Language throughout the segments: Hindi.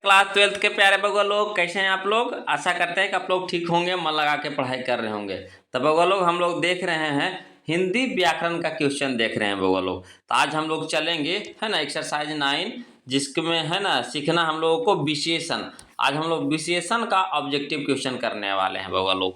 क्लास 12th के प्यारे बउआ लोग, कैसे हैं आप लोग। आशा करते हैं कि आप लोग ठीक होंगे, मन लगा के पढ़ाई कर रहे होंगे। तो बउआ लोग हम लोग देख रहे हैं हिंदी व्याकरण का क्वेश्चन देख रहे हैं बउआ लोग। तो आज हम लोग चलेंगे है ना एक्सरसाइज 9, जिसमें है ना सीखना हम लोगों को विशेषण। आज हम लोग विशेषण का ऑब्जेक्टिव क्वेश्चन करने वाले हैं बउआ लोग।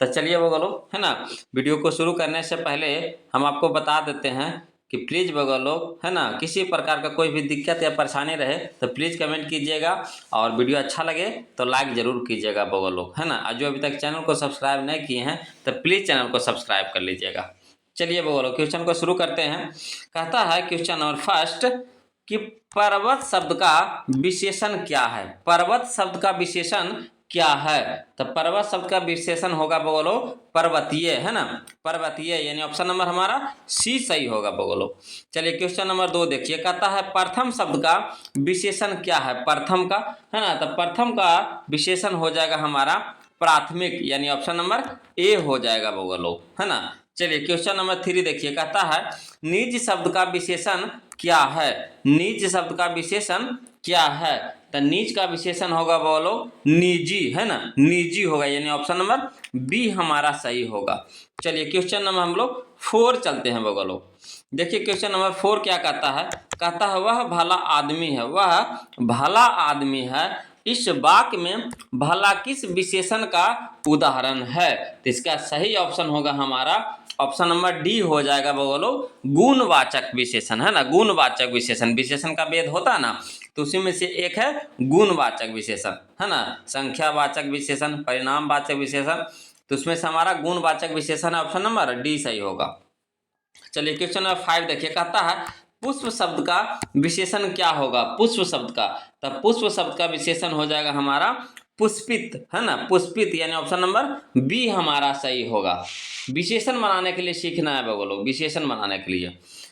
तो चलिए बउआ लोग है ना, वीडियो को शुरू करने से पहले हम आपको बता देते हैं कि प्लीज़ बउआ लोग है ना, किसी प्रकार का कोई भी दिक्कत या परेशानी रहे तो प्लीज़ कमेंट कीजिएगा, और वीडियो अच्छा लगे तो लाइक ज़रूर कीजिएगा बउआ लोग है ना। और जो अभी तक चैनल को सब्सक्राइब नहीं किए हैं तो प्लीज़ चैनल को सब्सक्राइब कर लीजिएगा। चलिए बउआ लोग क्वेश्चन को शुरू करते हैं। कहता है क्वेश्चन नंबर फर्स्ट कि पर्वत शब्द का विशेषण क्या है। पर्वत शब्द का विशेषण क्या है। तो पर्वत शब्द का विशेषण होगा बोलो पर्वतीय है ना, पर्वतीय, यानी ऑप्शन नंबर हमारा सी सही होगा बोलो। चलिए क्वेश्चन नंबर 2 देखिए। कहता है प्रथम शब्द का विशेषण क्या है। प्रथम का है ना, तो प्रथम का विशेषण हो जाएगा हमारा प्राथमिक, यानी ऑप्शन नंबर ए हो जाएगा बोलो है ना। चलिए क्वेश्चन नंबर 3 देखिए। कहता है निज शब्द का विशेषण क्या है। निज शब्द का विशेषण क्या है। तो निज का विशेषण होगा बोलो निजी है ना, निजी होगा, यानी ऑप्शन नंबर बी हमारा सही होगा। चलिए क्वेश्चन नंबर हम लोग 4 चलते हैं बोलो। देखिए क्वेश्चन नंबर 4 क्या कहता है। कहता है वह भला आदमी है, वह भला आदमी है, इस वाक्य में भला किस विशेषण का उदाहरण है। तो इसका सही ऑप्शन होगा हमारा ऑप्शन नंबर डी हो जाएगा बोलो गुणवाचक विशेषण है ना। गुणवाचक विशेषण, विशेषण का भेद होता है ना, तो उसी में से एक है गुणवाचक विशेषण है ना। संख्यावाचक विशेषण, परिणामवाचक विशेषण, तो उसमें से हमारा गुणवाचक विशेषण ऑप्शन नंबर डी सही होगा। चलिए क्वेश्चन नंबर 5 देखिए। कहता है पुष्प शब्द का विशेषण क्या होगा। पुष्प शब्द का, तब पुष्प शब्द का विशेषण हो जाएगा हमारा पुष्पित है ना, पुष्पित, यानी ऑप्शन नंबर बी हमारा सही होगा। विशेषण बनाने के लिए सीखना है बगल लोग, विशेषण बनाने के लिए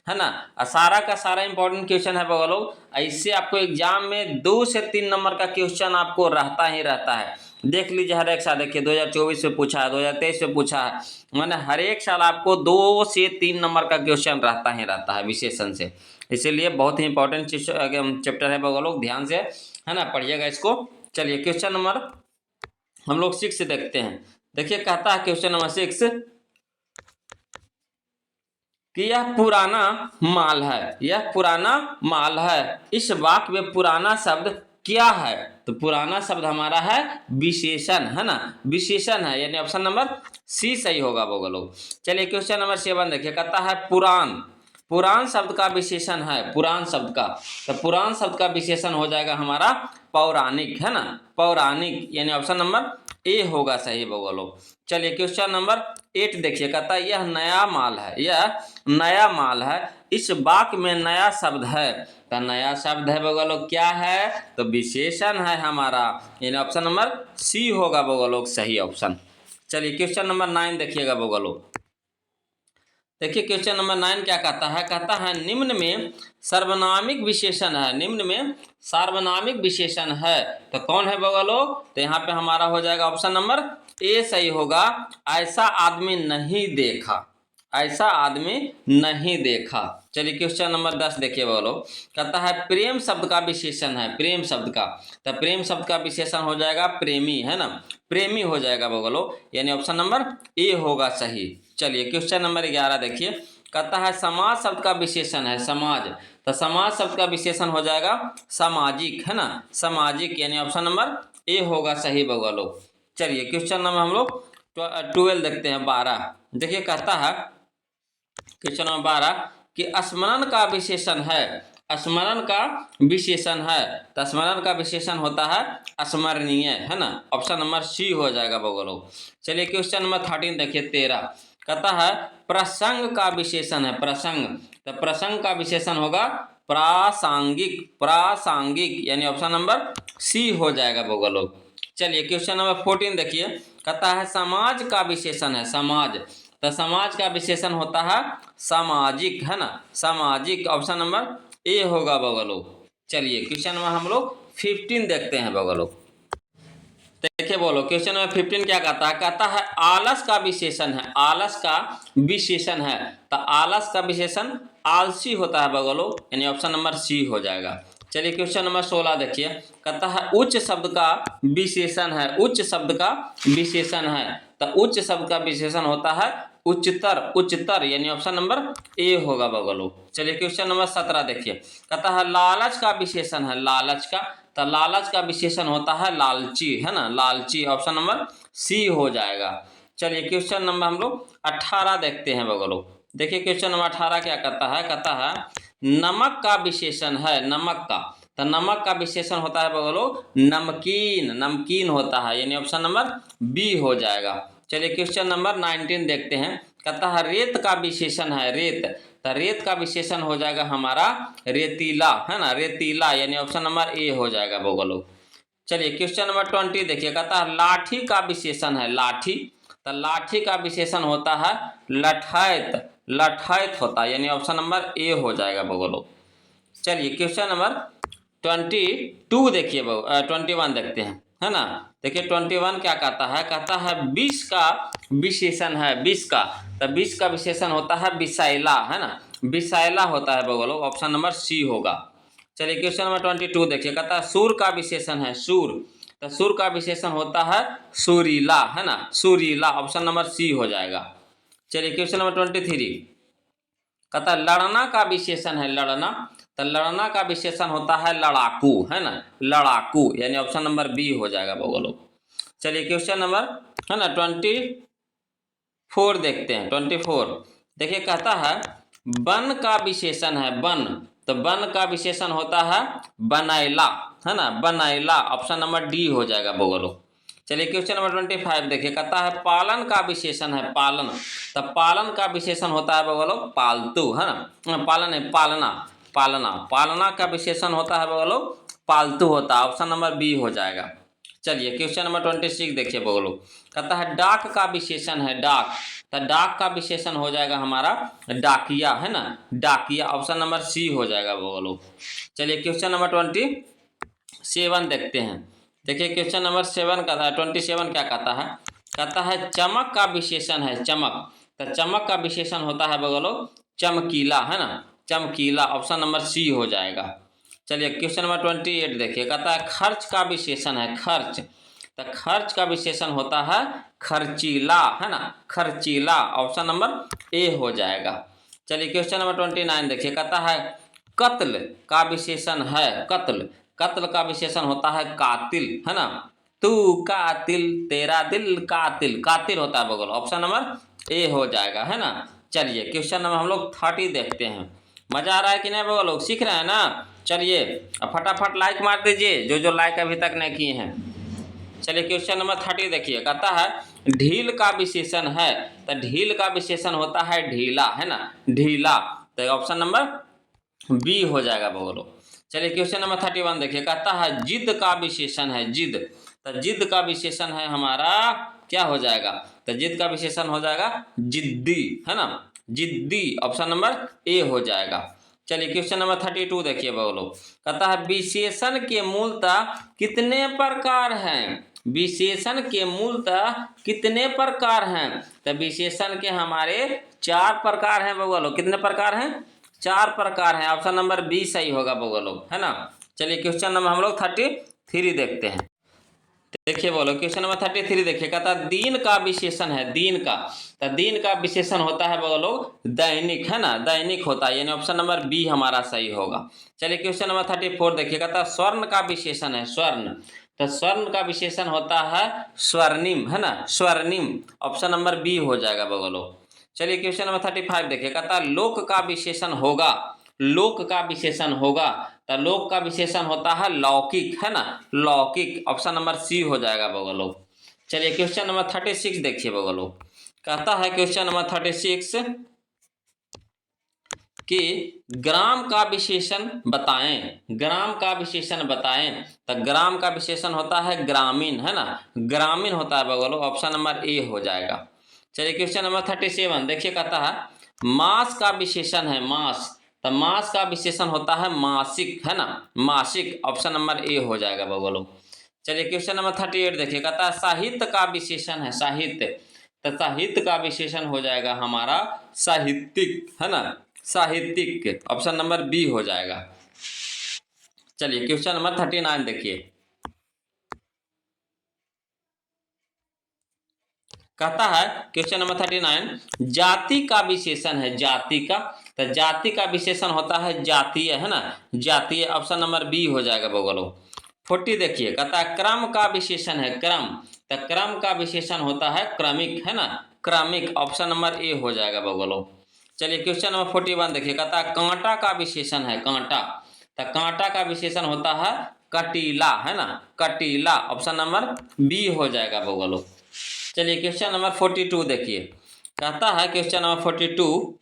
है ना। सारा का सारा इंपॉर्टेंट क्वेश्चन है बगल लोग। इससे आपको एग्जाम में 2 से 3 नंबर का क्वेश्चन आपको रहता ही रहता है। देख लीजिए हर एक साल, देखिए 2024 में पूछा है, 2023 में पूछा है, मैंने हर एक साल आपको 2 से 3 नंबर का क्वेश्चन रहता ही रहता है विशेषण से। इसीलिए बहुत ही इंपॉर्टेंट चैप्टर है बगल लोग, ध्यान से है ना पढ़िएगा इसको। चलिए क्वेश्चन नंबर हम लोग 6 देखते हैं। देखिए कहता है क्वेश्चन नंबर 6 कि यह पुराना माल है, यह पुराना माल है, इस वाक्य में पुराना शब्द क्या है। तो पुराना शब्द हमारा है विशेषण है ना, विशेषण है, यानी ऑप्शन नंबर सी सही होगा बोलो। चलिए क्वेश्चन नंबर 7 देखिए। कहता है पुराण, पुराण शब्द का विशेषण है, पुराण शब्द का, तो पुराण शब्द का विशेषण हो जाएगा हमारा पौराणिक है ना, पौराणिक, यानी ऑप्शन नंबर ए होगा सही बोलो। चलिए क्वेश्चन नंबर 8 देखिए। कहता है यह नया माल है, यह नया माल है, इस वाक्य में नया शब्द है। तो नया शब्द है बोलो क्या है, तो विशेषण है हमारा, यानी ऑप्शन नंबर सी होगा बोलो सही ऑप्शन। चलिए क्वेश्चन नंबर 9 देखिएगा बोलो। देखिए क्वेश्चन नंबर 9 क्या कहता है। कहता है निम्न में सर्वनामिक विशेषण है, निम्न में सार्वनामिक विशेषण है, तो कौन है बगल लोग। तो यहाँ पे हमारा हो जाएगा ऑप्शन नंबर ए सही होगा। ऐसा आदमी नहीं देखा, ऐसा आदमी नहीं देखा। चलिए क्वेश्चन नंबर 10 देखिए बोलो। कहता है प्रेम शब्द का विशेषण है, प्रेम शब्द का, तो प्रेम शब्द का विशेषण हो जाएगा प्रेमी है ना, प्रेमी हो जाएगा बोलो, यानी ऑप्शन नंबर ए होगा सही। चलिए क्वेश्चन नंबर 11 देखिए। कहता है समाज शब्द का विशेषण है, समाज, तो समाज शब्द का विशेषण हो जाएगा सामाजिक है ना, सामाजिक, यानी ऑप्शन नंबर ए होगा सही बोलो। चलिए क्वेश्चन नंबर हम लोग 12 देखते हैं, 12 देखिए। कहता है क्वेश्चन नंबर 12 कि स्मरण का विशेषण है, स्मरण का विशेषण है, तो स्मरण का विशेषण होता है स्मरणीय है ना, ऑप्शन नंबर सी हो जाएगा बोलो। चलिए क्वेश्चन नंबर 13 देखिए, 13 कहता है प्रसंग का विशेषण है, प्रसंग, तो प्रसंग का विशेषण होगा प्रासंगिक, प्रासंगिक, यानी ऑप्शन नंबर सी हो जाएगा बोलो। चलिए क्वेश्चन नंबर 14 देखिए। कहता है समाज का विशेषण है, समाज, तो समाज का विशेषण होता है सामाजिक है ना, सामाजिक, ऑप्शन नंबर ए होगा बगलो। चलिए क्वेश्चन नंबर हम लोग 15 देखते हैं बगलो। देखिए बोलो क्वेश्चन नंबर 15 क्या कहता है। कहता है आलस का विशेषण है, आलस का विशेषण है, तो आलस का विशेषण आलसी होता है बगलो, यानी ऑप्शन नंबर सी हो जाएगा। चलिए क्वेश्चन नंबर 16 देखिए, कहता है उच्च शब्द का विशेषण है, उच्च शब्द का विशेषण है। तो उच्च शब्द का विशेषण होता है उच्चतर, उच्चतर, यानी ऑप्शन नंबर ए होगा बगलो। चलिए क्वेश्चन नंबर 17 देखिए, कहता है लालच का विशेषण है, लालच का, तो लालच का विशेषण होता है लालची, है ना, लालची, ऑप्शन नंबर सी हो जाएगा। चलिए क्वेश्चन नंबर हम लोग 18 देखते हैं बगलो। देखिए क्वेश्चन नंबर 18 क्या कहता है, कहता है नमक का विशेषण है, नमक का, तो नमक का विशेषण होता है बगलो नमकीन, नमकीन होता है, यानी ऑप्शन नंबर बी हो जाएगा। चलिए क्वेश्चन नंबर 19 देखते हैं, कहता है रेत का विशेषण है, रेत, तो रेत का विशेषण हो जाएगा हमारा रेतीला, है ना, रेतीला, यानी ऑप्शन नंबर ए हो जाएगा बगलो। चलिए क्वेश्चन नंबर 20 देखिए, कहता है लाठी का विशेषण है, लाठी, तो लाठी का विशेषण होता है लठैत, लठैत होता है, यानी ऑप्शन नंबर ए हो जाएगा बगलो। चलिए क्वेश्चन नंबर 22 देखिए, 21 देखते हैं, है ना। देखिए 21 क्या कहता है, कहता है विष का विशेषण है, विष का, तो विष का विशेषण होता है विषैला, है ना, विषैला होता है बगलो, ऑप्शन नंबर सी होगा। चलिए क्वेश्चन नंबर 22 देखिए, कहता है सूर का विशेषण है, सूर, तो सूर का विशेषण होता है सुरीला, है ना, सुरीला, ऑप्शन नंबर सी हो जाएगा। चलिए क्वेश्चन नंबर 23, कहता है लड़ना का विशेषण है, लड़ना, तो लड़ना का विशेषण होता है लड़ाकू, है ना, लड़ाकू, यानी ऑप्शन नंबर बी हो जाएगा बगलो। चलिए क्वेश्चन नंबर, है ना, 24 देखते हैं, 24 देखिए, कहता है वन का विशेषण है, वन, तो वन का विशेषण होता है बनैला, है ना, बनैला, ऑप्शन नंबर डी हो जाएगा बगलो। चलिए क्वेश्चन नंबर 25 देखिए, कहता है पालन का विशेषण है, पालन, तो पालन का विशेषण होता है बगलो पालतू, है ना, पालन है, पालना, पालना, पालना का विशेषण होता है बगलो पालतू होता है, ऑप्शन नंबर बी हो जाएगा। चलिए क्वेश्चन नंबर 26 देखिए बगलो, कहता है डाक का विशेषण है, डाक, तो डाक का विशेषण हो जाएगा हमारा डाकिया, है ना, डाकिया, ऑप्शन नंबर सी हो जाएगा बगलो। चलिए क्वेश्चन नंबर 27 देखते हैं। देखिए क्वेश्चन नंबर 27 क्या कहता है, कहता है चमक का विशेषण है, चमक, तो चमक का विशेषण होता है बगलो चमकीला, है ना, चमकीला, ऑप्शन नंबर सी हो जाएगा। चलिए क्वेश्चन नंबर 28 देखिए, कहता है खर्च का विशेषण है, खर्च, तो खर्च का विशेषण होता है खर्चीला, है ना, खर्चीला, ऑप्शन नंबर ए हो जाएगा। चलिए क्वेश्चन नंबर 29 देखिए, कहता है कत्ल का विशेषण है, कत्ल, कत्ल का विशेषण होता है कातिल, है ना, तू कातिल तेरा दिल कातिल, कातिल होता है बगल, ऑप्शन नंबर ए हो जाएगा, है ना। चलिए क्वेश्चन नंबर हम लोग 30 देखते हैं। मजा आ रहा है कि नहीं बगल लोग, सीख रहे हैं ना। चलिए अब फटाफट लाइक मार दीजिए जो लाइक अभी तक नहीं किए हैं। चलिए क्वेश्चन नंबर 30 देखिए, कहता है ढील का विशेषण है, तो ढील का विशेषण होता है ढीला, है ना, ढीला, तो ऑप्शन नंबर बी हो जाएगा बोलो। चलिए क्वेश्चन नंबर 31 देखिए, कहता है जिद का विशेषण है, जिद, तो जिद का विशेषण है हमारा क्या हो जाएगा, तो जिद का विशेषण हो जाएगा जिद्दी, है ना, जिद्दी, ऑप्शन नंबर ए हो जाएगा। चलिए क्वेश्चन नंबर 32 देखिए बोलो, कहता है विशेषण के मूलतः कितने प्रकार हैं, विशेषण के मूलतः कितने प्रकार हैं, तो विशेषण के हमारे 4 प्रकार हैं बोलो, कितने प्रकार हैं, 4 प्रकार हैं, ऑप्शन नंबर बी सही होगा बोलो, है ना। चलिए क्वेश्चन नंबर हम लोग 33 देखते हैं। देखिए बोलो क्वेश्चन नंबर 33 देखिए, कहता है दीन का विशेषण है, दीन का, तो दीन का विशेषण होता है बोलो दैनिक, है ना, दैनिक होता है, यानी ऑप्शन नंबर बी हमारा सही होगा। चलिए क्वेश्चन नंबर 34 देखिए, कहता है स्वर्ण का विशेषण है, स्वर्ण, तो स्वर्ण का विशेषण होता है स्वर्णिम, है ना, स्वर्णिम, ऑप्शन नंबर बी हो जाएगा बोलो। चलिए क्वेश्चन नंबर 35 देखिए, कहता है लोक का विशेषण होगा, लोक का विशेषण होगा, तो लोक का विशेषण होता है लौकिक, है ना, लौकिक, ऑप्शन नंबर सी हो जाएगा बगलो। चलिए क्वेश्चन नंबर 36 देखिए बगलो, कहता है क्वेश्चन नंबर 36 कि ग्राम का विशेषण बताएं, ग्राम का विशेषण बताएं, तो ग्राम का विशेषण होता है ग्रामीण, है ना, ग्रामीण होता है बगलो, ऑप्शन नंबर ए हो जाएगा। चलिए क्वेश्चन नंबर 37 देखिए, कहता है मास का विशेषण है, मास, तो मास का विशेषण होता है मासिक, है ना, मासिक, ऑप्शन नंबर ए हो जाएगा बगलो। चलिए क्वेश्चन नंबर 38 देखिए, कहता है साहित्य का विशेषण है, साहित्य, तो साहित्य का विशेषण हो जाएगा हमारा साहित्यिक, है ना, साहित्यिक, ऑप्शन नंबर बी हो जाएगा। चलिए क्वेश्चन नंबर 39 देखिए। कहता है क्वेश्चन नंबर 39, जाति का विशेषण है, जाति का, तो जाति का विशेषण होता है जातीय, है ना, जातीय। ऑप्शन नंबर बी हो जाएगा बगलो। 40 देखिए, कहता है क्रम का विशेषण है, क्रम, तो क्रम का विशेषण होता है क्रमिक, है ना, क्रमिक। ऑप्शन नंबर ए हो जाएगा बगलो। चलिए क्वेश्चन नंबर 41 देखिए, कहता है कांटा का विशेषण है, कांटा, तो कांटा का विशेषण होता है कटीला, है ना, कटीला। ऑप्शन नंबर बी हो जाएगा बगलो। चलिए क्वेश्चन नंबर 42 देखिए, कहता है क्वेश्चन नंबर 42,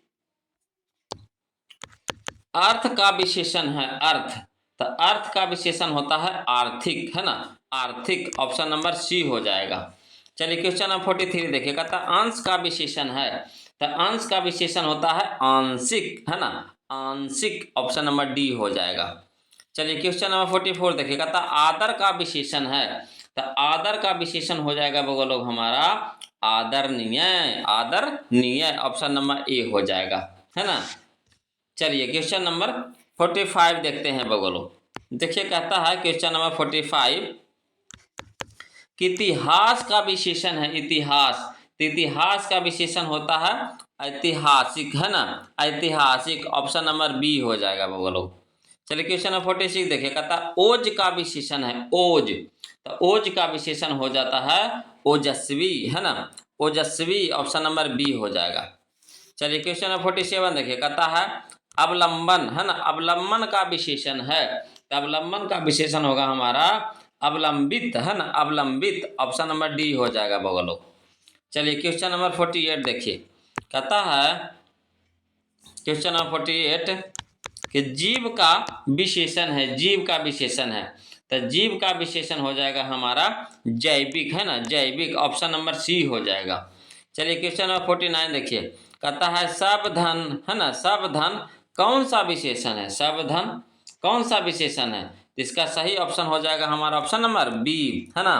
अर्थ का विशेषण है, अर्थ, तो अर्थ का विशेषण होता है आर्थिक, है ना, आर्थिक। ऑप्शन नंबर सी हो जाएगा। चलिए क्वेश्चन नंबर 43 देखिए, कहता है अंश का विशेषण है, तो अंश का विशेषण होता है आंशिक, है ना, आंशिक। ऑप्शन नंबर डी हो जाएगा। चलिए क्वेश्चन नंबर 44 देखिए, कहता आदर का विशेषण है, तो आदर का विशेषण हो जाएगा बगो लोग हमारा आदरणीय, आदरणीय। ऑप्शन नंबर ए हो जाएगा, है ना। चलिए क्वेश्चन नंबर 45 देखते हैं बगो लोग। देखिए कहता है क्वेश्चन नंबर 45, कि इतिहास का विशेषण है, इतिहास, तो इतिहास का विशेषण होता है ऐतिहासिक, है ना, ऐतिहासिक। ऑप्शन नंबर बी हो जाएगा बगो लोग। चलिए क्वेश्चन नंबर 46 देखिए, कहता ओज का विशेषण है, ओज, तो ओज का विशेषण हो जाता है ओजस्वी, है ना, ओजस्वी। ऑप्शन नंबर बी हो जाएगा। चलिए क्वेश्चन नंबर 47 देखिए, कहता है अवलंबन, है ना, अवलंबन का विशेषण है, तो अवलंबन का विशेषण होगा हमारा अवलंबित, है ना, अवलंबित। ऑप्शन नंबर डी हो जाएगा बगलो। चलिए क्वेश्चन नंबर 48 देखिए, कहता है क्वेश्चन नंबर 48, कि जीव का विशेषण है, जीव का विशेषण है, तो जीव का विशेषण हो जाएगा हमारा जैविक, है ना, जैविक। ऑप्शन नंबर सी हो जाएगा। चलिए क्वेश्चन नंबर 49 देखिए, कहता है सब धन, है ना, सब धन कौन सा विशेषण है, सब धन कौन सा विशेषण है, इसका सही ऑप्शन हो जाएगा हमारा ऑप्शन नंबर बी, है ना,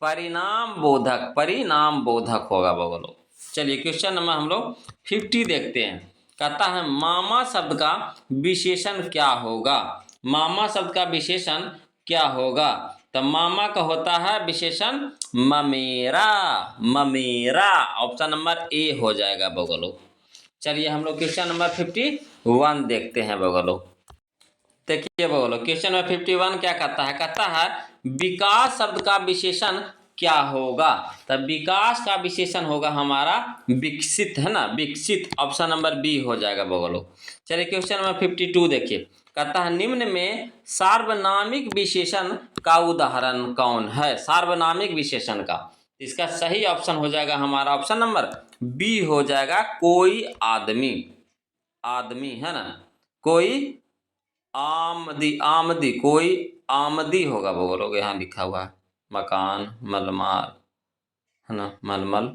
परिणाम बोधक, परिणाम बोधक होगा बगलो। चलिए क्वेश्चन नंबर हम लोग 50 देखते हैं। कहता है मामा शब्द का विशेषण क्या होगा, मामा शब्द का विशेषण क्या होगा, तो मामा का होता है विशेषण ममेरा, ममेरा। ऑप्शन नंबर ए हो जाएगा बगलो। चलिए हम लोग क्वेश्चन नंबर 51 देखते हैं बगलो। देखिए बगलो क्वेश्चन नंबर 51 क्या कहता है, कहता है विकास शब्द का विशेषण क्या होगा, तो विकास का विशेषण होगा हमारा विकसित, है ना, विकसित। ऑप्शन नंबर बी हो जाएगा बगलो। चलिए क्वेश्चन नंबर 52 देखिए, कहता है निम्न में सार्वनामिक विशेषण का उदाहरण कौन है, सार्वनामिक विशेषण का, इसका सही ऑप्शन हो जाएगा हमारा ऑप्शन नंबर बी हो जाएगा, कोई आदमी, आदमी, है ना, कोई आमदी, आमदी, कोई आमदी होगा बोलोगे, यहाँ लिखा हुआ है मकान, मलमार, है ना, मलमल,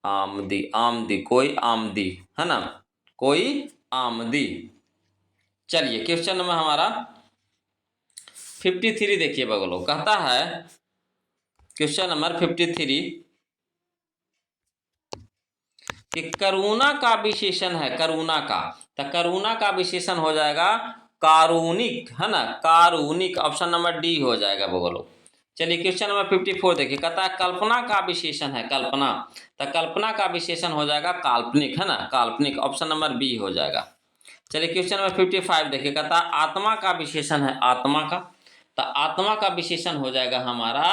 आमदी, आमदी, कोई आमदी, है ना, कोई आमदी। चलिए क्वेश्चन नंबर हमारा 53 देखिए बगलो, कहता है क्वेश्चन नंबर 53, कि करुणा का विशेषण है, करुणा का, तो करुणा का विशेषण हो जाएगा कारुणिक, है ना, कारुणिक। ऑप्शन नंबर डी हो जाएगा बगलो। चलिए क्वेश्चन नंबर 54 देखिए, कहता है कल्पना का विशेषण है, कल्पना, तो कल्पना का विशेषण हो जाएगा काल्पनिक, है ना, काल्पनिक। ऑप्शन नंबर बी हो जाएगा। चलिए क्वेश्चन नंबर 55 देखिए, कहता है आत्मा का विशेषण है, आत्मा का, तो आत्मा का विशेषण हो जाएगा हमारा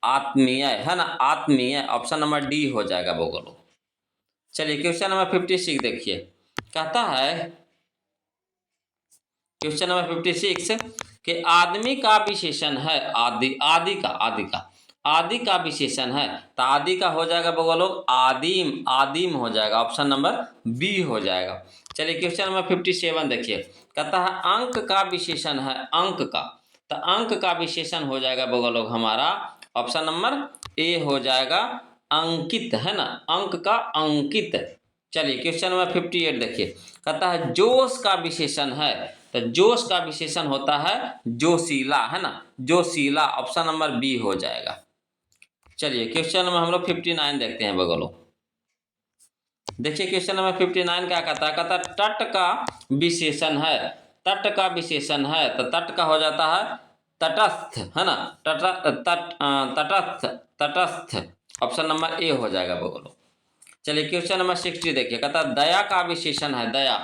आत्मीय, है ना, आत्मीय। ऑप्शन नंबर डी हो जाएगा बगलो। चलिए क्वेश्चन नंबर 56 देखिए, कहता है क्वेश्चन नंबर 56, कि आदमी का विशेषण है आदि, आदि का, आदि का, आदि का विशेषण है, तो आदि का हो जाएगा बगलो आदिम, आदिम हो जाएगा। ऑप्शन नंबर बी हो जाएगा। चलिए क्वेश्चन नंबर 57 देखिए, कहता है अंक का विशेषण है, अंक का, तो अंक का विशेषण हो जाएगा बगलो हमारा ऑप्शन नंबर ए हो जाएगा अंकित, है ना, अंक का अंकित। चलिए क्वेश्चन नंबर 58 देखिए, कहता है जोश का विशेषण है, तो जोश का विशेषण होता है जोशीला, है ना, जोशीला। ऑप्शन नंबर बी हो जाएगा। चलिए क्वेश्चन नंबर हम लोग 59 देखते हैं बगलो। देखिए क्वेश्चन नंबर 59 क्या कहता है, कहता तट का विशेषण है, तट का विशेषण है, तो तट का हो जाता है तटस्थ, है ना, तटस्थ, तटस्थ। ऑप्शन नंबर ए हो जाएगा बोलो। चलिए क्वेश्चन नंबर 60 देखिए, कहता है दया का विशेषण है दया,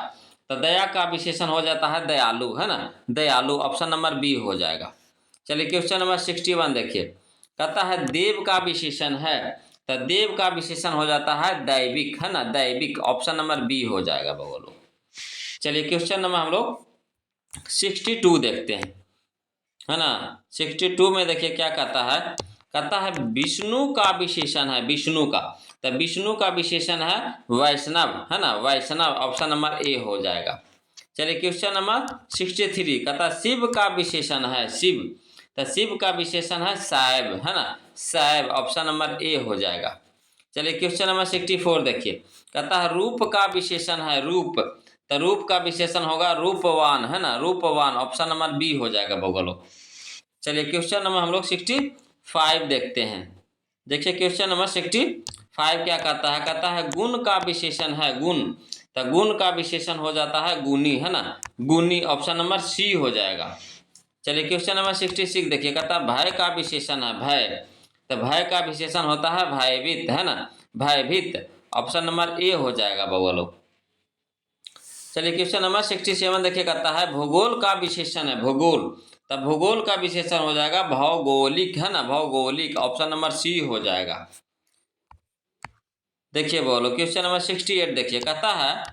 तो दया का विशेषण हो जाता है दयालु, है ना, दयालु। ऑप्शन नंबर बी हो जाएगा। चलिए क्वेश्चन नंबर 61 देखिए, कहता है देव का विशेषण है, तो देव का विशेषण हो जाता है दैविक, है ना, दैविक। ऑप्शन नंबर बी हो जाएगा बोलो। चलिए क्वेश्चन नंबर हम लोग 62 देखते हैं, है ना। 62 में देखिए क्या कहता है विष्णु का विशेषण है, विष्णु का, तो विष्णु का विशेषण है वैष्णव, है ना, वैष्णव। ऑप्शन नंबर ए हो जाएगा। चलिए क्वेश्चन नंबर 63, कहता है शिव का विशेषण है शिव, तो शिव का विशेषण है शैव, है ना, शैव। ऑप्शन नंबर ए हो जाएगा। चलिए क्वेश्चन नंबर 64 देखिए, कहता है रूप का विशेषण है रूप, तो रूप का विशेषण होगा रूपवान, है ना, रूपवान। ऑप्शन नंबर बी हो जाएगा बोलो। चलिए क्वेश्चन नंबर हम लोग 65 देखते हैं। देखिए क्वेश्चन नंबर 65 क्या कहता है गुण का विशेषण है गुण, तो गुण का विशेषण हो जाता है गुणी, है ना, गुणी। ऑप्शन नंबर सी हो जाएगा। चलिए क्वेश्चन नंबर 66 देखिए, कहता है भय का विशेषण है भय, तो भय का विशेषण होता है भयभीत, है ना, भयभीत। ऑप्शन नंबर ए हो जाएगा बोलो। चलिए क्वेश्चन नंबर 67 देखिए, कहता है भूगोल का विशेषण है भूगोल, तब भूगोल का विशेषण हो जाएगा भौगोलिक, है ना, भौगोलिक। ऑप्शन नंबर सी हो जाएगा। देखिए बोलो क्वेश्चन नंबर 68 देखिए, कहता है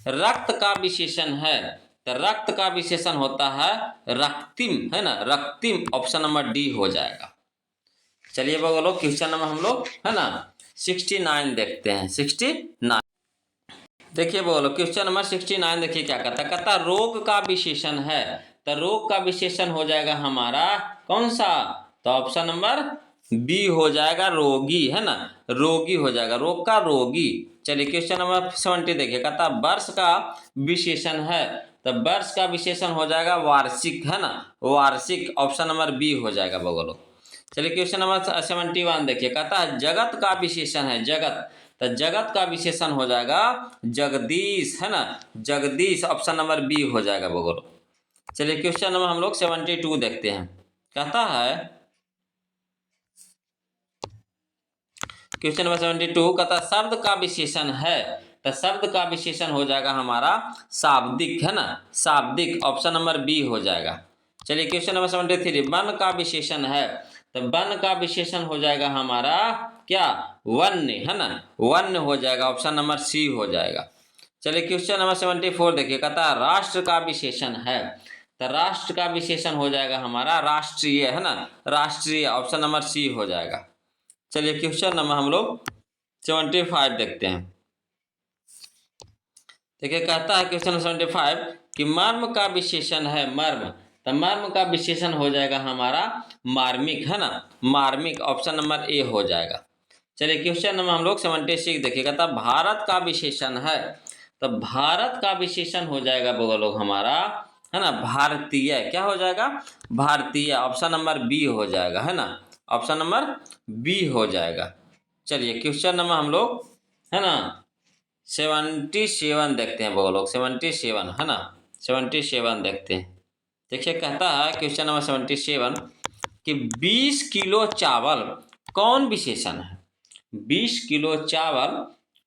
रक्त का विशेषण है, तो रक्त का विशेषण होता है रक्तिम, है ना, रक्तिम। ऑप्शन नंबर डी हो जाएगा। चलिए बोलो क्वेश्चन नंबर हम लोग, है ना, 69 देखते हैं। 69 देखिए बोलो क्वेश्चन नंबर 69 देखिए क्या कहता है रोग का विशेषण है, तो रोग का विशेषण हो जाएगा हमारा कौन सा, तो ऑप्शन नंबर बी हो जाएगा रोगी, है ना, रोगी हो जाएगा, रोग का रोगी। चलिए क्वेश्चन नंबर 70 देखिए, कहता वर्ष का विशेषण है, तो वर्ष का विशेषण हो जाएगा वार्षिक, है ना, वार्षिक। ऑप्शन नंबर बी हो जाएगा बोलो। चलिए क्वेश्चन नंबर 71 देखिए, कहता है जगत का विशेषण है जगत, तो जगत का विशेषण हो जाएगा जगदीश, है ना, जगदीश। ऑप्शन नंबर बी हो जाएगा बोलो। चलिए क्वेश्चन नंबर हम लोग 72 देखते हैं। कहता है क्वेश्चन नंबर 72, कहता शब्द का विशेषण है, तो शब्द का विशेषण हो जाएगा हमारा शाब्दिक, है ना, शाब्दिक। ऑप्शन नंबर बी हो जाएगा। चलिए क्वेश्चन नंबर 73, वन का विशेषण है, तो वन का विशेषण हो जाएगा हमारा क्या, वन्य, है ना, वन्य हो जाएगा। ऑप्शन नंबर सी हो जाएगा। चलिए क्वेश्चन नंबर 74 देखिए, कहता है राष्ट्र का विशेषण है, तो राष्ट्र का विशेषण हो जाएगा हमारा राष्ट्रीय, है ना, राष्ट्रीय। ऑप्शन नंबर सी हो जाएगा। चलिए क्वेश्चन नंबर हम लोग 75 देखते हैं। देखिए कहता है क्वेश्चन 75 कि मर्म का विशेषण है मर्म, तो मर्म का विशेषण हो जाएगा हमारा मार्मिक, है ना, मार्मिक। ऑप्शन नंबर ए हो जाएगा। चलिए क्वेश्चन नंबर हम लोग 76 देखिए, कहता भारत का विशेषण है, तो भारत का विशेषण हो जाएगा लोग हमारा, है ना, भारतीय। क्या हो जाएगा, भारतीय। ऑप्शन नंबर बी हो जाएगा, है ना, ऑप्शन नंबर बी हो जाएगा। चलिए क्वेश्चन नंबर हम लोग, है ना, 77 देखते हैं लोग, 77, है ना, 77 देखते हैं। देखिए कहता है क्वेश्चन नंबर 77 कि 20 किलो चावल कौन विशेषण है, 20 किलो चावल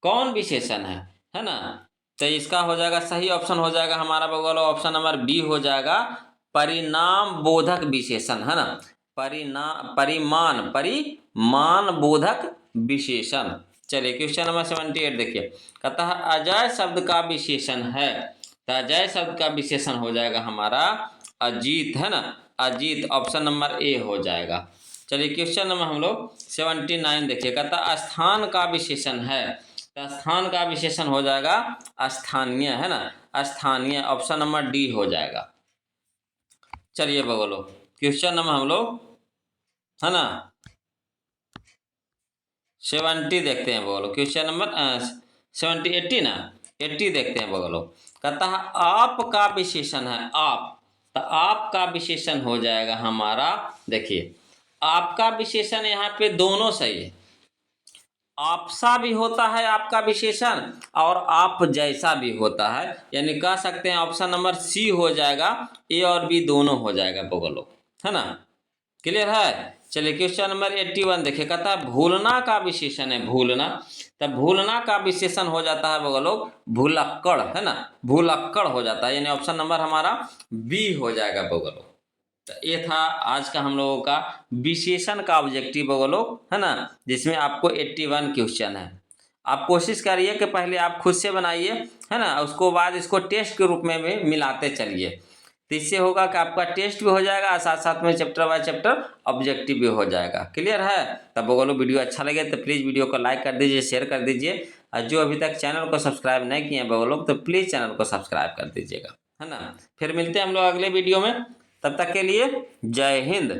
कौन विशेषण है ना। तो इसका हो जाएगा सही ऑप्शन हो जाएगा हमारा बगल ऑप्शन नंबर बी हो जाएगा परिणाम बोधक विशेषण, है ना, परिमाण बोधक विशेषण। चलिए क्वेश्चन नंबर 78 देखिए, कहता है अजय शब्द का विशेषण है, तो अजय शब्द का विशेषण हो जाएगा हमारा अजीत, है ना, अजीत। ऑप्शन नंबर ए हो जाएगा। चलिए क्वेश्चन नंबर हम लोग 79 देखिए, कहता स्थान का विशेषण है, तो स्थान का विशेषण हो जाएगा स्थानीय, है ना, स्थानीय। ऑप्शन नंबर डी हो जाएगा। चलिए बोलो क्वेश्चन नंबर हम लोग, है ना, 70 देखते हैं बोलो। क्वेश्चन नंबर 80 ना, 80 देखते हैं बोलो। कहता है आप का विशेषण है आप, तो आप का विशेषण हो जाएगा हमारा, देखिए आपका विशेषण यहाँ पे दोनों सही है, आपसा भी होता है आपका विशेषण और आप जैसा भी होता है, यानी कह सकते हैं ऑप्शन नंबर सी हो जाएगा, ए और बी दोनों हो जाएगा बगलो, है ना। क्लियर है। चलिए क्वेश्चन नंबर 81 देखिए, कहता है भूलना का विशेषण है भूलना, तब भूलना का विशेषण हो जाता है बगलो भूलक्कड़, है ना, भूलक्कड़ हो जाता है, यानी ऑप्शन नंबर हमारा बी हो जाएगा बगलो। तो ये था आज का हम लोगों का विशेषण का ऑब्जेक्टिव बगलो, है ना, जिसमें आपको 81 क्वेश्चन है। आप कोशिश करिए कि पहले आप खुद से बनाइए, है ना, उसको बाद इसको टेस्ट के रूप में भी मिलाते चलिए, तो इससे होगा कि आपका टेस्ट भी हो जाएगा और साथ साथ में चैप्टर बाय चैप्टर ऑब्जेक्टिव भी हो जाएगा। क्लियर है। तब बोलो वीडियो अच्छा लगे तो प्लीज़ वीडियो को लाइक कर दीजिए, शेयर कर दीजिए, और जो अभी तक चैनल को सब्सक्राइब नहीं किए हैं बोलो तो प्लीज़ चैनल को सब्सक्राइब कर दीजिएगा, है ना। फिर मिलते हैं हम लोग अगले वीडियो में, तब तक के लिए जय हिंद।